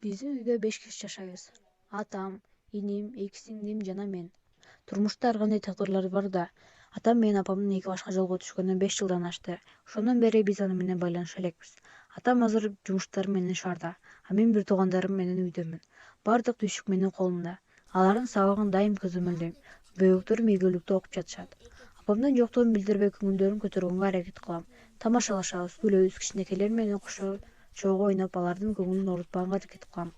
Биздин үйдө 5 киши жашайбыз. Атам, иним, 2 сиңдим жана мен. Турмушта ар кандай тагдырлар бар да. Атам менен апамдын эки башка жолго түшкөнүнө 5 жылдан ашты. Ошондон бери биз аны менен байланыша элекпиз. Атам азыр жумуштары менен шаарда, а мен бир туугандарым менен үйдөмүн. Бардык түйшүк менин колумда. Алардын сабагын дайым көзөмөлдөйм. Бөбөктөрүм ийгиликтүү окуп жатышат. Апамдын жоктугун билдирбей көңүлдөрүн көтөргөнгө аракет кылам. Тамашалашабыз, күлөбүз, кичинекейлер менен чогуу ойноп алардын көңүлүн оорутпаганга аракет кылам.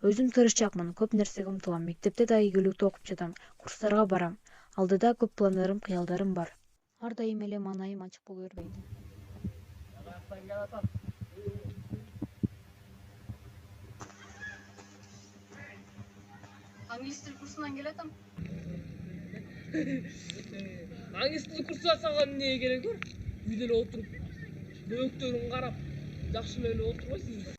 Өзүм тырышчакмын, көп нерсеге умтулам. Мектепте да ийгиликтүү окуп жатам, курстарга барам. Алдыда көп пландарым, кыялдарым бар. Ар дайым эле маанайым ачык боло бербейт. Англис тил курсунан келатам. Англис тили курсуна салган эмнеге керек бар? Үйдө эле отуруп, бөөктөрүн карап, жакшы эле отурбайсызбы?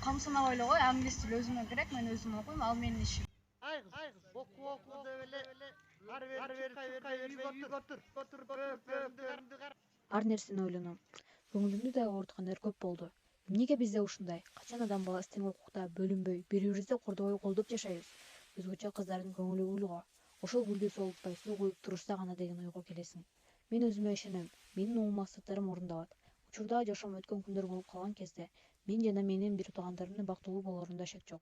Кам санабай эле кой, англис тил өзүмө керек, мен өзүм окуйм, ал менин ишим. Ай кыз, оку деп эле ар бери чуккай бербей үйгө отур, бөөктөрүңдү карап. Ар нерсени ойлоном. Көңүлүмдү да ооруткандар көп болду. Эмнеге бизде ушундай? Качан адам баласы тең укукта бөлүнбөй, бири бирибизди кордобой колдоп жашайбыз? Өзгөчө кыздардын көңүлү гүл го. Ошол гүлдү солтпай суу куюп турушса гана деген ойго келесиң. Мен өзүмө ишенем. Менин максаттарым орундалат. Учурда жашоом өткөн күндөр болуп калган кезде мен жана менин бир туугандарымдын бактылуу болорунда шек жок.